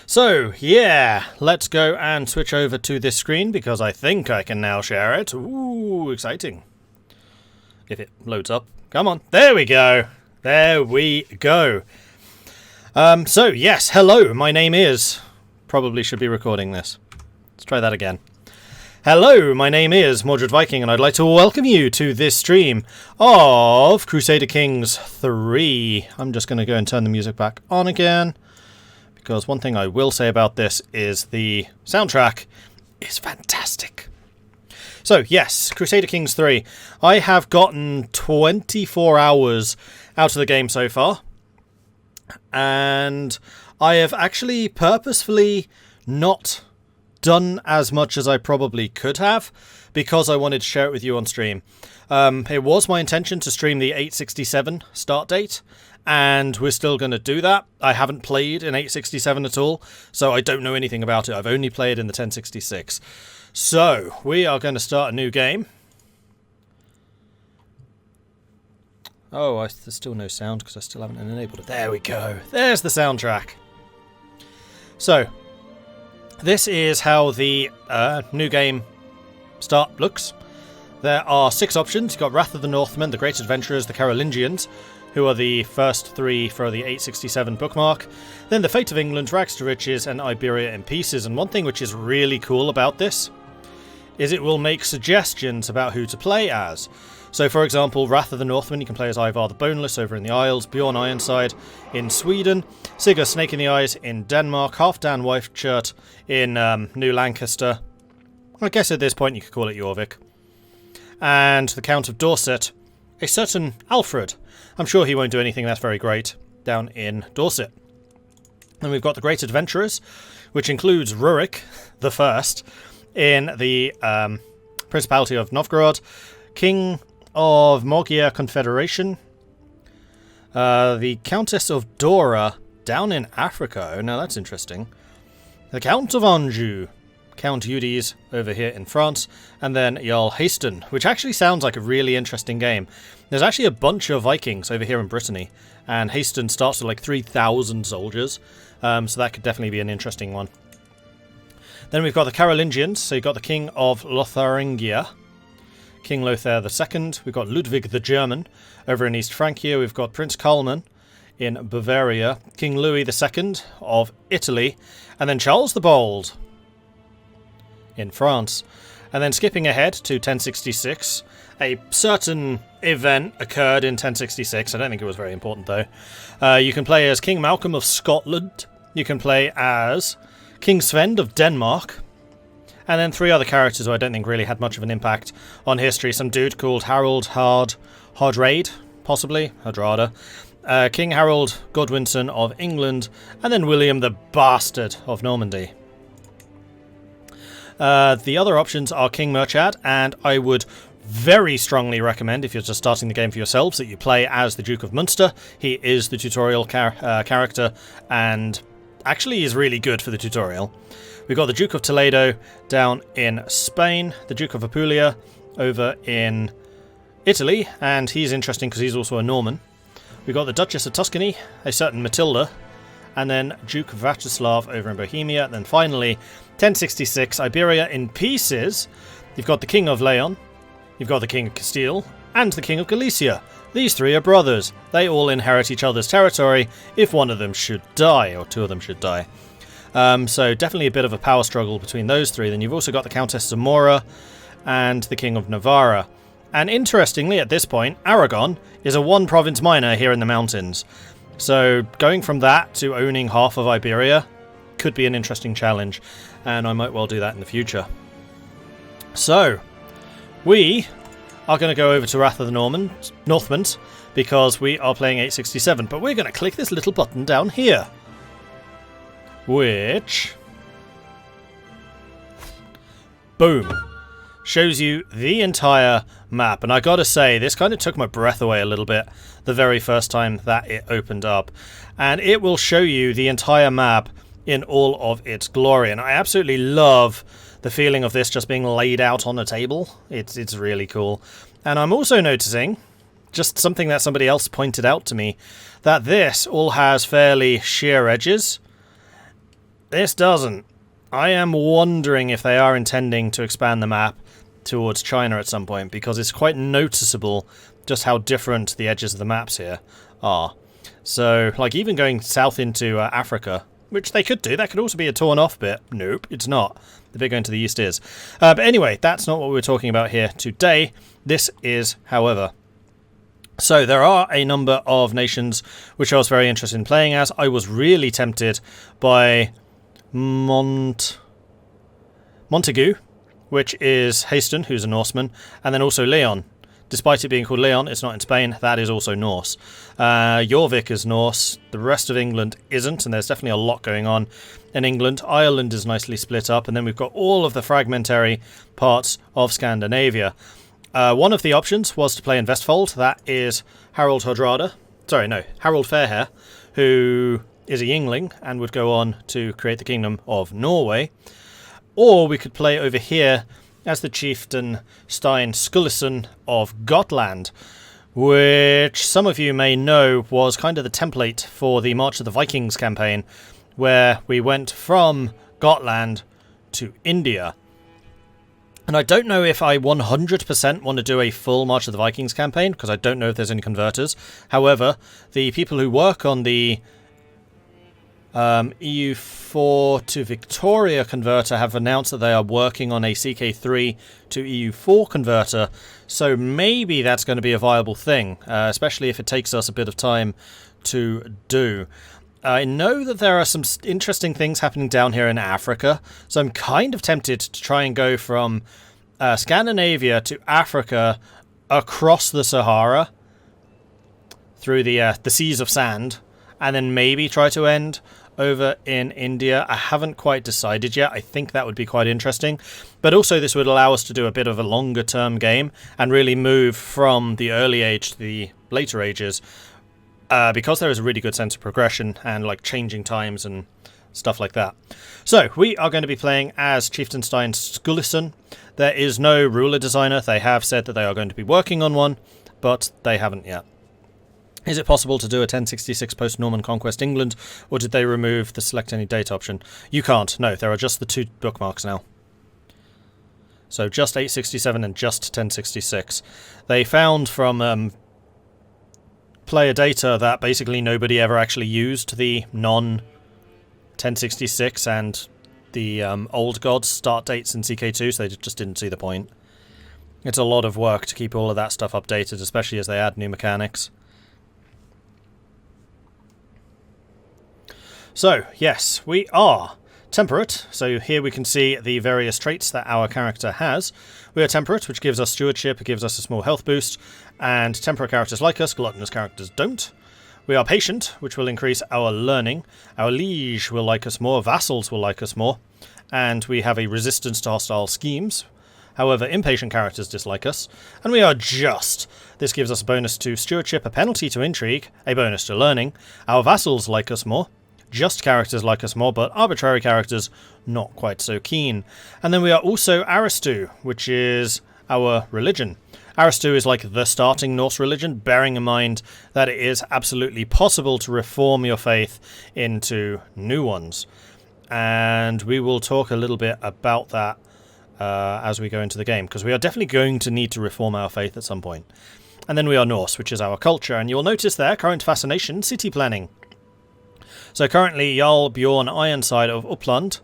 So, yeah, let's go and switch over to this screen because I think I can now share it. Ooh, exciting. If it loads up. Come on. There we go. There we go. So, yes, hello, my name is... Probably should be recording this. Let's try that again. Hello, my name is Mordred Viking, and I'd like to welcome you to this stream of Crusader Kings III. I'm just going to go and turn the music back on again, because one thing I will say about this is the soundtrack is fantastic. So, yes, Crusader Kings III. I have gotten 24 hours out of the game so far, and I have actually purposefully not done as much as I probably could have because I wanted to share it with you on stream. It was my intention to stream the 867 start date, and we're still going to do that. I haven't played in 867 at all, so I don't know anything about it. I've only played in the 1066. So, we are going to start a new game. Oh, there's still no sound because I still haven't enabled it. There we go. There's the soundtrack. So, this is how the new game start looks. There are 6 options. You've got Wrath of the Northmen, the Great Adventurers, the Carolingians, who are the first 3 for the 867 bookmark. Then the Fate of England, Rags to Riches, and Iberia in Pieces. And one thing which is really cool about this is it will make suggestions about who to play as. So, for example, Wrath of the Northmen, you can play as Ivar the Boneless over in the Isles, Bjorn Ironside in Sweden, Sigurd Snake in the Eyes in Denmark, Halfdan Whitechurt in New Lancaster. I guess at this point you could call it Jorvik. And the Count of Dorset, a certain Alfred. I'm sure he won't do anything that's very great down in Dorset. And we've got the Great Adventurers, which includes Rurik the First in the Principality of Novgorod, King of Morgia Confederation, the Countess of Dora down in Africa. Oh, now that's interesting. The Count of Anjou, Count Eudes over here in France, and then Jarl Haston, which actually sounds like a really interesting game. There's actually a bunch of Vikings over here in Brittany, and Haston starts with like 3,000 soldiers, so that could definitely be an interesting one. Then we've got the Carolingians, so you've got the King of Lotharingia, King Lothair II. We've got Ludwig the German over in East Francia. We've got Prince Karlman in Bavaria, King Louis II of Italy, and then Charles the Bold in France. And then skipping ahead to 1066, a certain event occurred in 1066. I don't think it was very important though. You can play as King Malcolm of Scotland. You can play as King Svend of Denmark. And then 3 other characters who I don't think really had much of an impact on history. Some dude called Harold Hardrade, possibly, Hardrada. King Harold Godwinson of England. And then William the Bastard of Normandy. The other options are King Murchad, and I would very strongly recommend, if you're just starting the game for yourselves, that you play as the Duke of Munster. He is the tutorial character, and actually is really good for the tutorial. We've got the Duke of Toledo down in Spain, the Duke of Apulia over in Italy, and he's interesting because he's also a Norman. We've got the Duchess of Tuscany, a certain Matilda, and then Duke Vacislav over in Bohemia. And then finally, 1066, Iberia in Pieces. You've got the King of Leon, you've got the King of Castile, and the King of Galicia. These 3 are brothers. They all inherit each other's territory if one of them should die, or 2 of them should die. So definitely a bit of a power struggle between those 3. Then you've also got the Countess Zamora and the King of Navarra. And interestingly, at this point, Aragon is a 1-province minor here in the mountains. So going from that to owning half of Iberia could be an interesting challenge, and I might well do that in the future. So, we are going to go over to Wrath of the Northmen because we are playing 867, but we're going to click this little button down here, which, boom, shows you the entire map. And I gotta say, this kind of took my breath away a little bit the very first time that it opened up. And it will show you the entire map in all of its glory. And I absolutely love the feeling of this just being laid out on a table. It's really cool. And I'm also noticing, just something that somebody else pointed out to me, that this all has fairly sheer edges. This doesn't. I am wondering if they are intending to expand the map towards China at some point, because it's quite noticeable just how different the edges of the maps here are. So, like, even going south into Africa, which they could do, that could also be a torn off bit. Nope, it's not. The bit going to the east is. But anyway, that's not what we're talking about here today. This is, however. So there are a number of nations which I was very interested in playing as. I was really tempted by Montagu, which is Haston, who's a Norseman, and then also Leon. Despite it being called Leon, it's not in Spain. That is also Norse. Jorvik is Norse. The rest of England isn't, and there's definitely a lot going on in England. Ireland is nicely split up, and then we've got all of the fragmentary parts of Scandinavia. One of the options was to play in Vestfold. That is Harold Fairhair, who is a Yngling and would go on to create the Kingdom of Norway. Or we could play over here as the chieftain Stein Skullisson of Gotland, which some of you may know was kind of the template for the March of the Vikings campaign, where we went from Gotland to India. And I don't know if I 100% want to do a full March of the Vikings campaign, because I don't know if there's any converters. However, the people who work on the EU4 to Victoria converter have announced that they are working on a CK3 to EU4 converter, so maybe that's going to be a viable thing, especially if it takes us a bit of time to do. I know that there are some interesting things happening down here in Africa, so I'm kind of tempted to try and go from Scandinavia to Africa across the Sahara through the seas of sand, and then maybe try to end over in India. I haven't quite decided yet. I think that would be quite interesting. But also this would allow us to do a bit of a longer term game and really move from the early age to the later ages, because there is a really good sense of progression and like changing times and stuff like that. So we are going to be playing as Chieftain Stein Skullisson. There is no ruler designer. They have said that they are going to be working on one, but they haven't yet. Is it possible to do a 1066 post-Norman conquest England, or did they remove the select any date option? You can't. No, there are just the two bookmarks now. So just 867 and just 1066. They found from player data that basically nobody ever actually used the non-1066 and the old gods start dates in CK2, so they just didn't see the point. It's a lot of work to keep all of that stuff updated, especially as they add new mechanics. So, yes, we are temperate. So here we can see the various traits that our character has. We are temperate, which gives us stewardship, it gives us a small health boost, and temperate characters like us, gluttonous characters don't. We are patient, which will increase our learning. Our liege will like us more, vassals will like us more, and we have a resistance to hostile schemes. However, impatient characters dislike us, and we are just. This gives us a bonus to stewardship, a penalty to intrigue, a bonus to learning. Our vassals like us more. Just characters like us more, but arbitrary characters not quite so keen. And then we are also Aristu, which is our religion. Aristu is like the starting Norse religion, bearing in mind that it is absolutely possible to reform your faith into new ones. And we will talk a little bit about that as we go into the game, because we are definitely going to need to reform our faith at some point. And then we are Norse, which is our culture, and you'll notice there, current fascination, city planning. So currently Jarl Bjorn Ironside of Uppland,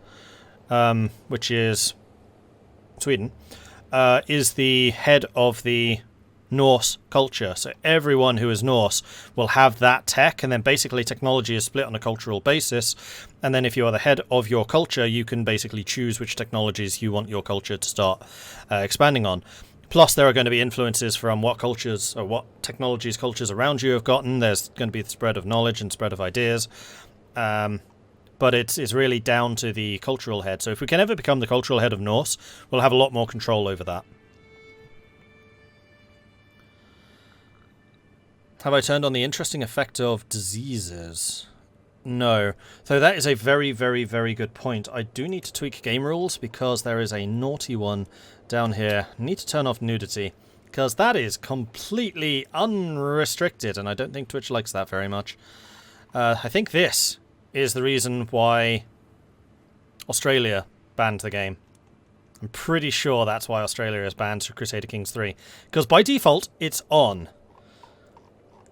which is Sweden, is the head of the Norse culture. So everyone who is Norse will have that tech, and then basically technology is split on a cultural basis. And then if you are the head of your culture, you can basically choose which technologies you want your culture to start expanding on. Plus, there are going to be influences from what cultures or what technologies cultures around you have gotten. There's going to be the spread of knowledge and spread of ideas. But it's really down to the cultural head. So if we can ever become the cultural head of Norse, we'll have a lot more control over that. Have I turned on the interesting effect of diseases? No. So that is a very, very, very good point. I do need to tweak game rules because there is a naughty one down here. I need to turn off nudity because that is completely unrestricted, and I don't think Twitch likes that very much. I think this is the reason why Australia banned the game. I'm pretty sure that's why Australia has banned Crusader Kings III. Because by default, it's on.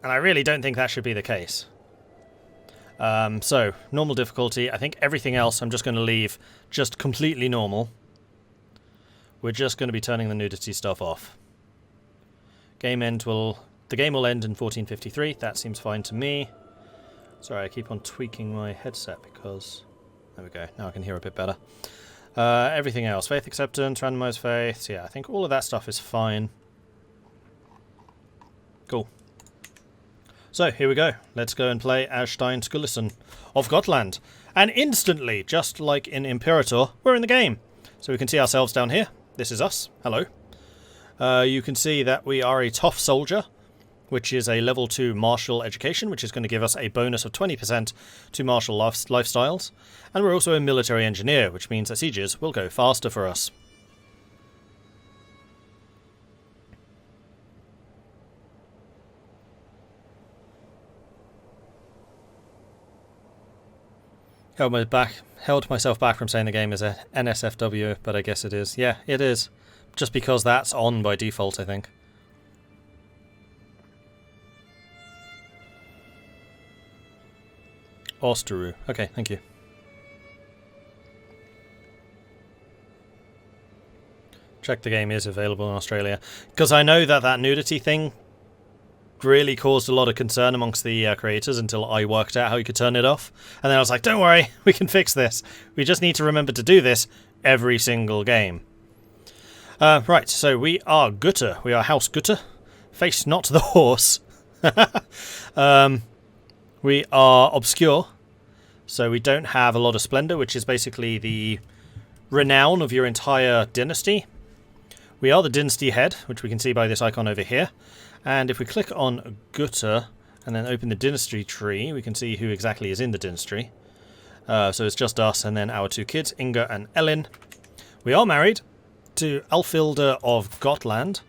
And I really don't think that should be the case. So, normal difficulty. I think everything else I'm just going to leave just completely normal. We're just going to be turning the nudity stuff off. The game will end in 1453. That seems fine to me. Sorry, I keep on tweaking my headset because... There we go. Now I can hear a bit better. Everything else. Faith acceptance, randomized faiths. Yeah, I think all of that stuff is fine. Cool. So, here we go. Let's go and play as Stein Skullisson of Gotland. And instantly, just like in Imperator, we're in the game. So we can see ourselves down here. This is us. Hello. You can see that we are a tough soldier, which is a level 2 martial education, which is going to give us a bonus of 20% to martial lifestyles. And we're also a military engineer, which means that sieges will go faster for us. Held myself back from saying the game is a NSFW, but I guess it is. Yeah, it is. Just because that's on by default, I think. Osteru. Okay, thank you. Check the game is available in Australia. Because I know that that nudity thing really caused a lot of concern amongst the creators until I worked out how you could turn it off. And then I was like, don't worry, we can fix this. We just need to remember to do this every single game. Right, so we are Gutter. We are House Gutter. Face not the horse. We are obscure, so we don't have a lot of splendor, which is basically the renown of your entire dynasty. We are the dynasty head, which we can see by this icon over here. And if we click on Gutter and then open the dynasty tree, we can see who exactly is in the dynasty. So it's just us and then our two kids, Inga and Ellen. We are married to Alfilda of Gotland,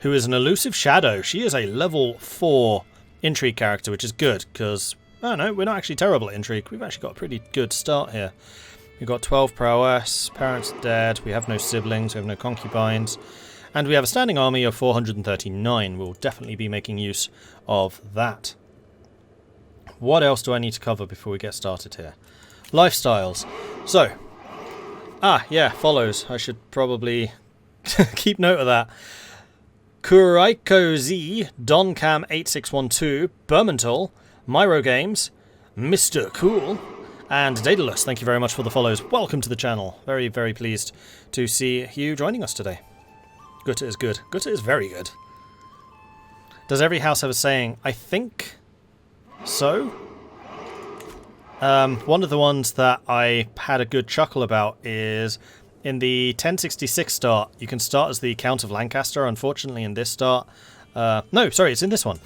who is an elusive shadow. She is a level 4 intrigue character, which is good, because, I don't know, we're not actually terrible at intrigue. We've actually got a pretty good start here. We've got 12 prowess, parents dead, we have no siblings, we have no concubines, and we have a standing army of 439. We'll definitely be making use of that. What else do I need to cover before we get started here? Lifestyles. So, yeah, follows. I should probably keep note of that. Kuraiko Z, Doncam8612, Bermentol, Myro Games, Mr. Cool, and Daedalus. Thank you very much for the follows. Welcome to the channel. Very, very pleased to see you joining us today. Gutter is good. Gutter is very good. Does every house have a saying? I think so. One of the ones that I had a good chuckle about is in the 1066 start, you can start as the Count of Lancaster. Unfortunately, in this start... no, sorry, it's in this one.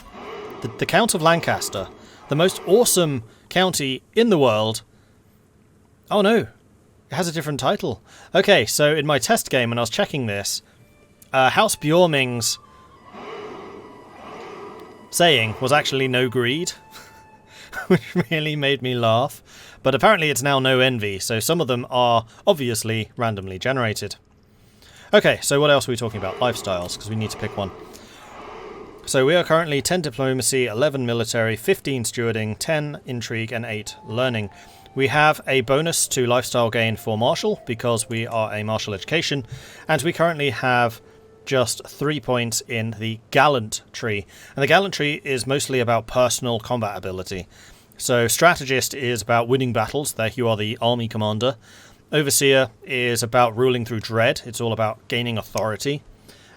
The Count of Lancaster. The most awesome county in the world. Oh no, it has a different title. Okay, so in my test game, when I was checking this, House Bjorming's saying was actually no greed, which really made me laugh. But apparently it's now no envy, so some of them are obviously randomly generated. Okay, so what else are we talking about? Lifestyles, because we need to pick one. So we are currently 10 diplomacy, 11 military, 15 stewarding, 10 intrigue, and 8 learning. We have a bonus to lifestyle gain for martial, because we are a martial education, and we currently have just 3 points in the gallant tree. And the gallant tree is mostly about personal combat ability. So strategist is about winning battles, there you are the army commander. Overseer is about ruling through dread, it's all about gaining authority.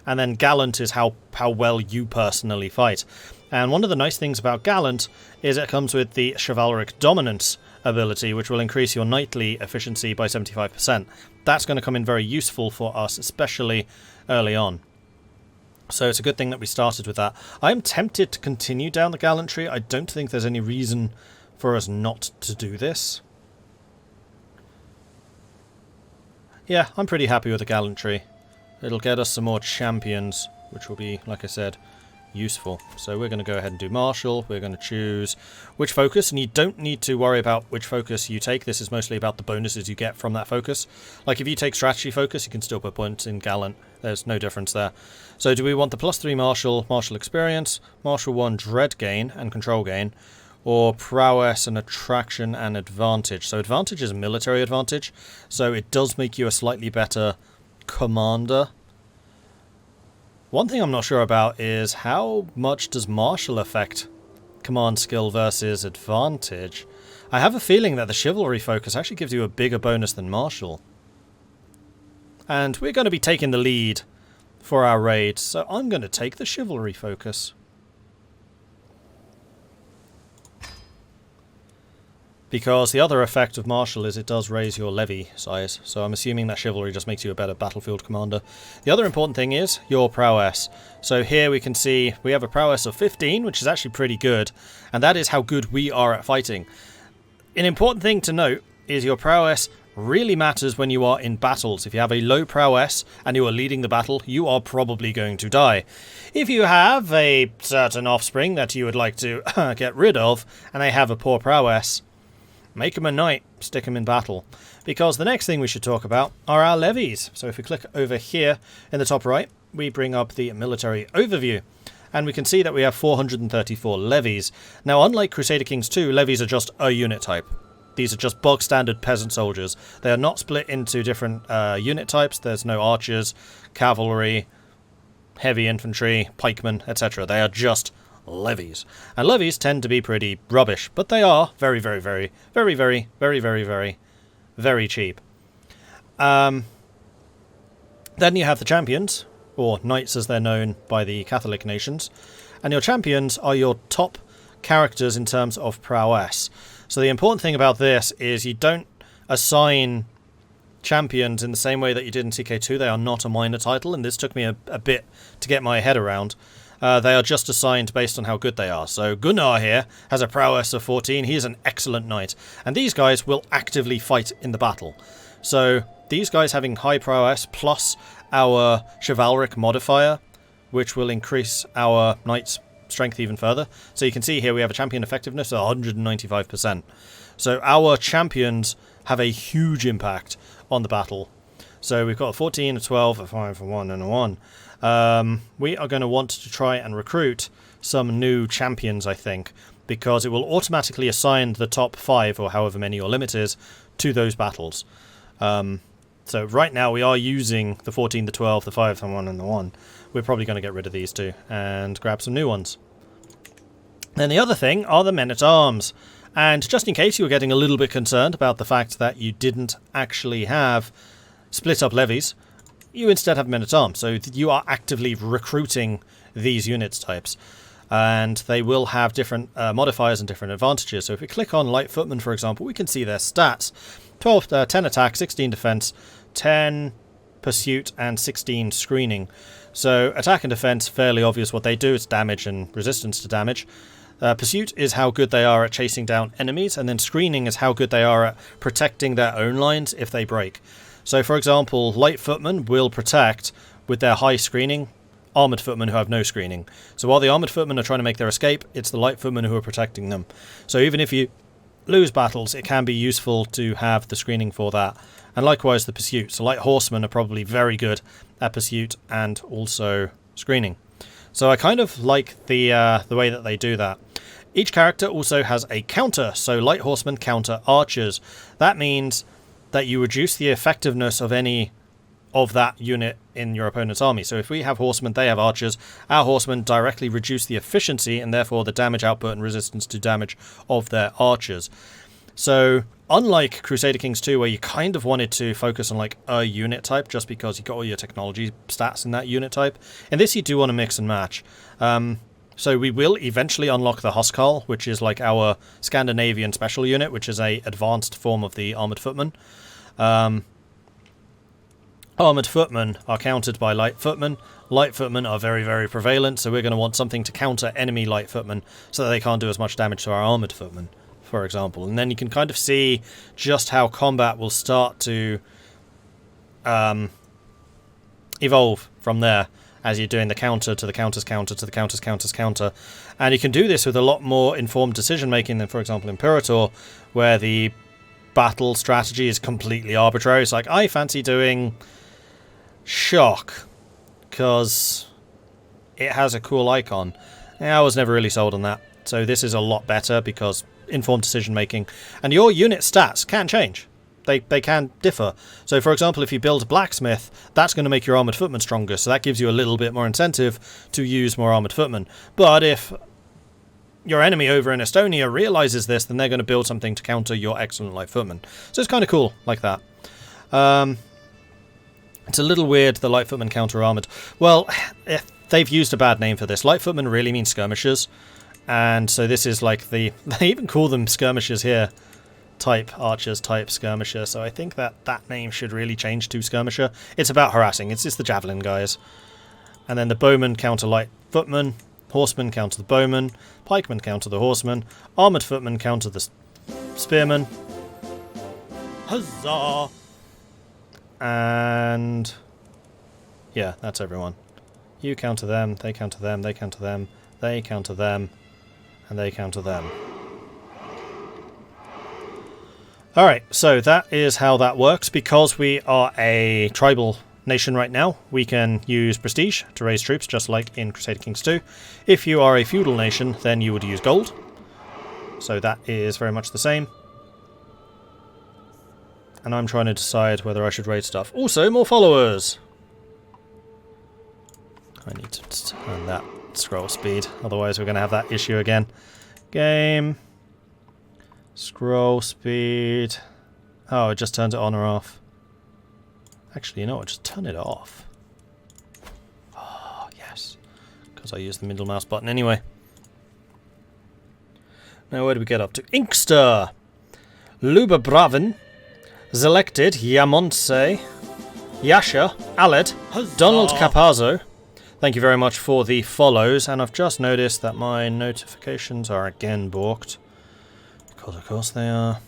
And then gallant is how well you personally fight. And one of the nice things about gallant is it comes with the chivalric dominance ability, which will increase your knightly efficiency by 75%. That's going to come in very useful for us, especially early on. So it's a good thing that we started with that. I'm tempted to continue down the gallantry. I don't think there's any reason for us not to do this. Yeah, I'm pretty happy with the gallantry. It'll get us some more champions, which will be, like I said, useful. So we're going to go ahead and do martial. We're going to choose which focus, and you don't need to worry about which focus you take. This is mostly about the bonuses you get from that focus. Like if you take strategy focus, you can still put points in gallant. There's no difference there. So do we want the +3 martial experience, martial 1 dread gain and control gain, or prowess and attraction and advantage? So advantage is a military advantage, so it does make you a slightly better commander. One thing I'm not sure about is how much does martial affect command skill versus advantage? I have a feeling that the chivalry focus actually gives you a bigger bonus than martial. And we're going to be taking the lead for our raid, so I'm going to take the chivalry focus. Because the other effect of martial is it does raise your levy size, so I'm assuming that chivalry just makes you a better battlefield commander. The other important thing is your prowess. So here we can see we have a prowess of 15, which is actually pretty good, and that is how good we are at fighting. An important thing to note is your prowess really matters when you are in battles. If you have a low prowess and you are leading the battle, you are probably going to die. If you have a certain offspring that you would like to get rid of, and they have a poor prowess, make them a knight, stick them in battle. Because the next thing we should talk about are our levies. So if we click over here in the top right, we bring up the military overview. And we can see that we have 434 levies. Now, unlike Crusader Kings II, levies are just a unit type. These are just bog standard peasant soldiers. They are not split into different unit types. There's no archers, cavalry, heavy infantry, pikemen, etc. They are just levies. And levies tend to be pretty rubbish, but they are very, very, very, very, very, very, very, very, very cheap. Then you have the champions, or knights as they're known by the Catholic nations. And your champions are your top characters in terms of prowess. So the important thing about this is you don't assign champions in the same way that you did in TK2. They are not a minor title, and this took me a bit to get my head around. They are just assigned based on how good they are. So Gunnar here has a prowess of 14. He is an excellent knight. And these guys will actively fight in the battle. So these guys having high prowess plus our chivalric modifier, which will increase our knight's strength even further. So you can see here we have a champion effectiveness of 195%. So our champions have a huge impact on the battle. So we've got a 14, a 12, a 5, a 1, and a 1. We are going to want to try and recruit some new champions, I think, because it will automatically assign the top 5, or however many your limit is, to those battles. So right now we are using the 14, the 12, the 5, the 1, and the 1. We're probably going to get rid of these two and grab some new ones. Then the other thing are the men-at-arms. And just in case you were getting a little bit concerned about the fact that you didn't actually have split-up levies, you instead have men-at-arms. So you are actively recruiting these units types. And they will have different modifiers and different advantages. So if we click on Light Footmen, for example, we can see their stats. 10 attack, 16 defense, 10 pursuit, and 16 screening. So attack and defense, fairly obvious what they do. It's damage and resistance to damage. Pursuit is how good they are at chasing down enemies, and then screening is how good they are at protecting their own lines if they break. So for example, Light Footmen will protect with their high screening armoured footmen who have no screening. So while the armoured footmen are trying to make their escape, it's the light footmen who are protecting them. So even if you lose battles, it can be useful to have the screening for that. And likewise the pursuit. So light horsemen are probably very good at pursuit and also screening. So I kind of like the way that they do that. Each character also has a counter. So light horsemen counter archers. That means that you reduce the effectiveness of any of that unit in your opponent's army. So if we have horsemen, they have archers. Our horsemen directly reduce the efficiency and therefore the damage output and resistance to damage of their archers. So unlike Crusader Kings II, where you kind of wanted to focus on like a unit type just because you got all your technology stats in that unit type, in this you do want to mix and match. So we will eventually unlock the Huskarl, which is like our Scandinavian special unit, which is a advanced form of the armoured footman. Armoured footmen are countered by light footmen. Light footmen are very, very prevalent, so we're going to want something to counter enemy light footmen so that they can't do as much damage to our armoured footmen, for example. And then you can kind of see just how combat will start to evolve from there as you're doing the counter to the counter's counter to the counter's counter's counter. And you can do this with a lot more informed decision making than, for example, Imperator, where the battle strategy is completely arbitrary. It's like, I fancy doing shock because it has a cool icon. I was never really sold on that. So this is a lot better because informed decision making, and your unit stats can change. They can differ. So for example, if you build a blacksmith, that's going to make your armoured footmen stronger, so that gives you a little bit more incentive to use more armoured footmen. But if your enemy over in Estonia realises this, then they're going to build something to counter your excellent light footmen. So it's kind of cool like that. It's a little weird, the light footmen counter armoured. Well, they've used a bad name for this. Light footmen really mean skirmishers. And so this is like they even call them skirmishers here. Type archers, type skirmisher. So I think that name should really change to skirmisher. It's about harassing. It's just the javelin guys. And then the bowmen counter light footmen. Horsemen counter the bowmen. Pikemen counter the horsemen. Armoured footmen counter the spearmen. Huzzah! And yeah, that's everyone. You counter them, they counter them, they counter them, they counter them, and they counter them. Alright, so that is how that works. Because we are a tribal nation right now, we can use prestige to raise troops, just like in Crusader Kings II. If you are a feudal nation, then you would use gold. So that is very much the same. And I'm trying to decide whether I should raid stuff. Also, more followers! I need to turn that scroll speed, otherwise we're going to have that issue again. Game. Scroll speed. Oh, it just turns it on or off. Actually, you know what? Just turn it off. Oh, yes. Because I use the middle mouse button anyway. Now, where do we get up to? Inkster! Luba Braven. Selected. Yamonse. Yasha. Aled. Donald Capazzo. Thank you very much for the follows. And I've just noticed that my notifications are again balked. Because of course they are.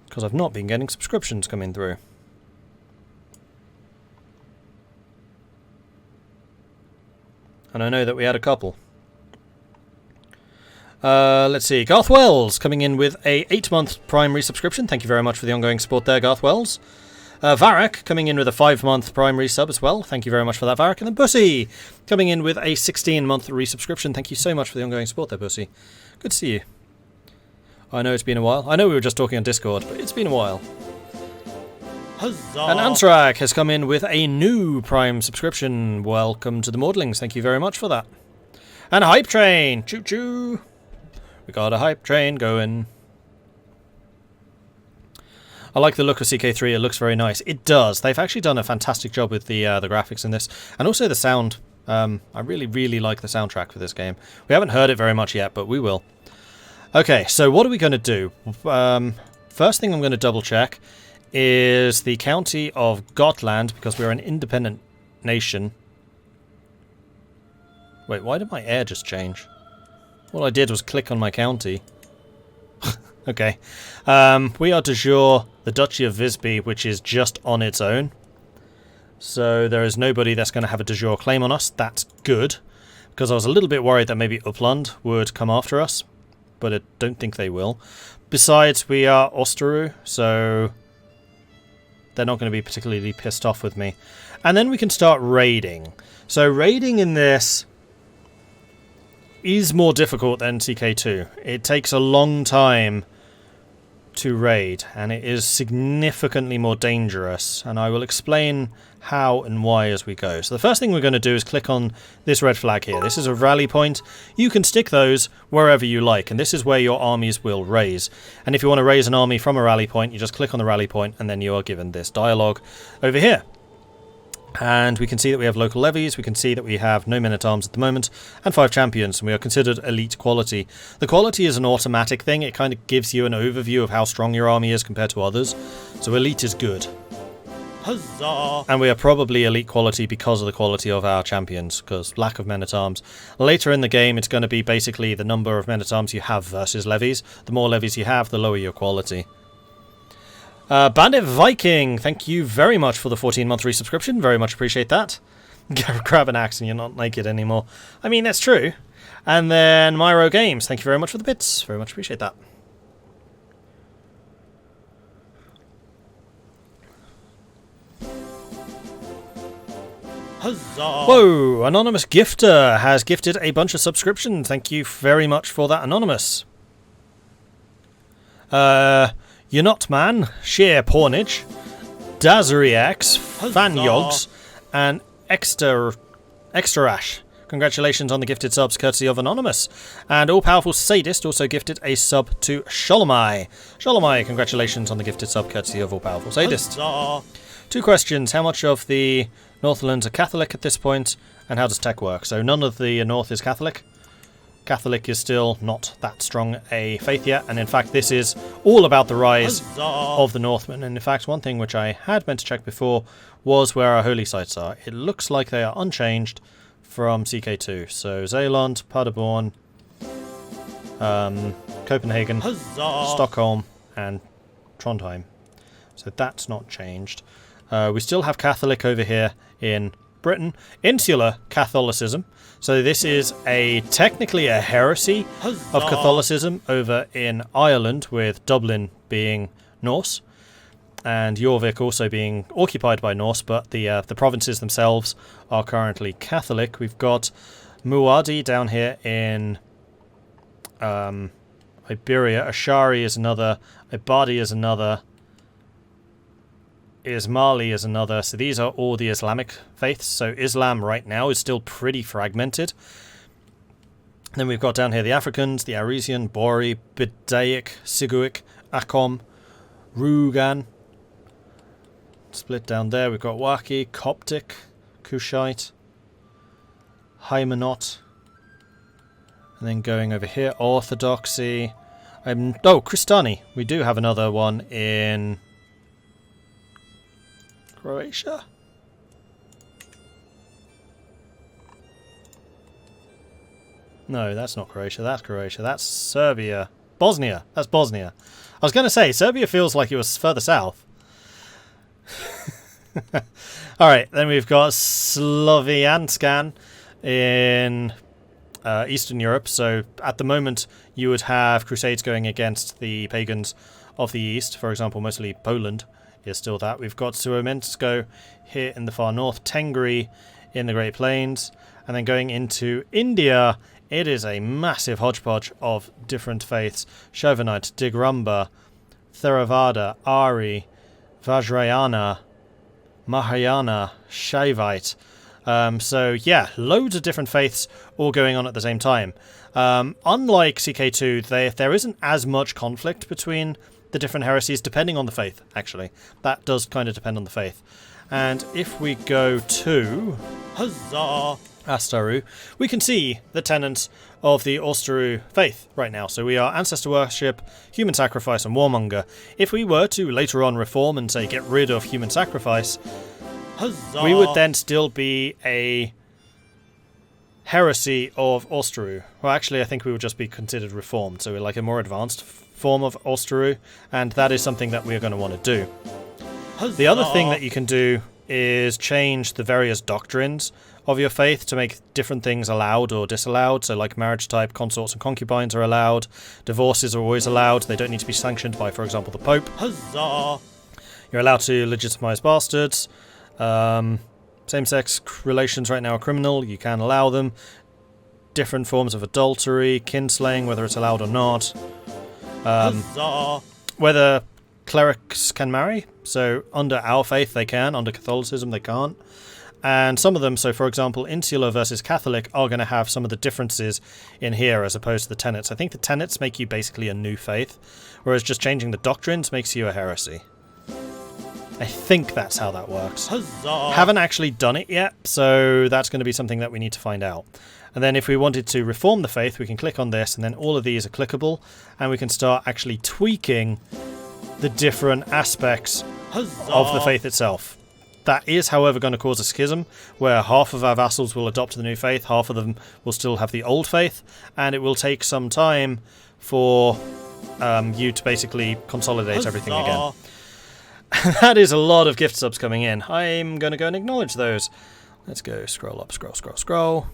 Because I've not been getting subscriptions coming through. And I know that we had a couple. Let's see. Garth Wells coming in with a 8-month Prime resubscription. Thank you very much for the ongoing support there, Garth Wells. Varric coming in with a 5-month Prime resub as well. Thank you very much for that, Varric. And then Bussy coming in with a 16-month resubscription. Thank you so much for the ongoing support there, Bussy. Good to see you. I know it's been a while. I know we were just talking on Discord, but it's been a while. Huzzah! And Ansrak has come in with a new Prime subscription. Welcome to the Maudlings. Thank you very much for that. And a Hype Train. Choo-choo. We got a Hype Train going. I like the look of CK3. It looks very nice. It does. They've actually done a fantastic job with the graphics in this. And also the sound. I really, really like the soundtrack for this game. We haven't heard it very much yet, but we will. Okay, so what are we going to do? First thing I'm going to double check is the County of Gotland, because we're an independent nation. Wait, why did my air just change? All I did was click on my county. Okay. We are de jure the Duchy of Visby, which is just on its own. So there is nobody that's going to have a de jure claim on us. That's good, because I was a little bit worried that maybe Uppland would come after us. But I don't think they will. Besides, we are Osteru, so they're not going to be particularly pissed off with me. And then we can start raiding. So raiding in this is more difficult than CK2. It takes a long time to raid, and it is significantly more dangerous. And I will explain how and why as we go. So the first thing we're going to do is click on this red flag here. This is a rally point. You can stick those wherever you like, and this is where your armies will raise. And if you want to raise an army from a rally point, you just click on the rally point, and then you are given this dialogue over here. And we can see that we have local levies, we can see that we have no men-at-arms at the moment, and 5 champions, and we are considered elite quality. The quality is an automatic thing. It kind of gives you an overview of how strong your army is compared to others. So elite is good. Huzzah! And we are probably elite quality because of the quality of our champions, because lack of men-at-arms. Later in the game, it's going to be basically the number of men-at-arms you have versus levies. The more levies you have, the lower your quality. Bandit Viking, thank you very much for the 14-month resubscription. Very much appreciate that. Grab an axe and you're not naked anymore. I mean, that's true. And then Myro Games, thank you very much for the bits. Very much appreciate that. Huzzah! Whoa! Anonymous Gifter has gifted a bunch of subscriptions. Thank you very much for that, Anonymous. You're Not Man, Sheer Pornage, Dazeriax, Fanyogs, and Extra Ash. Congratulations on the gifted subs courtesy of Anonymous. And All-Powerful Sadist also gifted a sub to Sholomai. Sholomai, congratulations on the gifted sub courtesy of All-Powerful Sadist. Huzzah! 2 questions. How much of the Northlands are Catholic at this point? And how does tech work? So none of the North is Catholic. Catholic is still not that strong a faith yet. And in fact, this is all about the rise of the Northmen. And in fact, one thing which I had meant to check before was where our holy sites are. It looks like they are unchanged from CK2. So Zeeland, Paderborn, Copenhagen, Huzzah! Stockholm, and Trondheim. So that's not changed. We still have Catholic over here in Britain. Insular Catholicism. So this is technically a heresy of Catholicism over in Ireland, with Dublin being Norse and Jorvik also being occupied by Norse, but the provinces themselves are currently Catholic. We've got Muad'Dib down here in Iberia. Ashari is another. Ibadi is another. Ismaili is another. So these are all the Islamic faiths. So Islam right now is still pretty fragmented. Then we've got down here the Africans, the Arisian, Bori, Bidaic, Siguic, Akom, Rugan. Split down there. We've got Waki, Coptic, Kushite, Hymenot. And then going over here, Orthodoxy. Christani. We do have another one in Croatia? No, that's not Croatia. That's Croatia. That's Serbia. Bosnia. That's Bosnia. I was going to say, Serbia feels like it was further south. Alright, then we've got Slovianskan in Eastern Europe. So at the moment, you would have crusades going against the pagans of the East. For example, mostly Poland is still that. We've got Suomensko here in the far north, Tengri in the Great Plains, and then going into India, it is a massive hodgepodge of different faiths. Chauvinite, Digramba, Theravada, Ari, Vajrayana, Mahayana, Shaivite. So yeah, loads of different faiths all going on at the same time. Unlike CK2, there isn't as much conflict between the different heresies, depending on the faith, actually. That does kind of depend on the faith. And if we go to Huzzah! Astaru, we can see the tenets of the Ostaru faith right now. So we are ancestor worship, human sacrifice, and warmonger. If we were to later on reform and say get rid of human sacrifice, Huzzah! we would then still be a heresy of Ostaru. Well, actually, I think we would just be considered reformed. So we're like a more advanced form of Ostaru, and that is something that we're going to want to do. Huzzah! The other thing that you can do is change the various doctrines of your faith to make different things allowed or disallowed. So like marriage type, consorts and concubines are allowed. Divorces are always allowed. They don't need to be sanctioned by, for example, the Pope. Huzzah! You're allowed to legitimize bastards. Same-sex relations right now are criminal. You can allow them. Different forms of adultery, kinslaying, whether it's allowed or not. Huzzah! Whether clerics can marry. So under our faith they can, under Catholicism they can't. And some of them, so for example, Insular versus Catholic, are going to have some of the differences in here as opposed to the tenets. I think the tenets make you basically a new faith, whereas just changing the doctrines makes you a heresy. I think that's how that works. Huzzah! Haven't actually done it yet, so that's going to be something that we need to find out. And then if we wanted to reform the faith, we can click on this, and then all of these are clickable, and we can start actually tweaking the different aspects Huzzah! of the faith itself. That is, however, going to cause a schism, where half of our vassals will adopt the new faith, half of them will still have the old faith, and it will take some time for you to basically consolidate Huzzah! everything again. That is a lot of gift subs coming in. I'm going to go and acknowledge those. Let's go scroll up, scroll, scroll, scroll.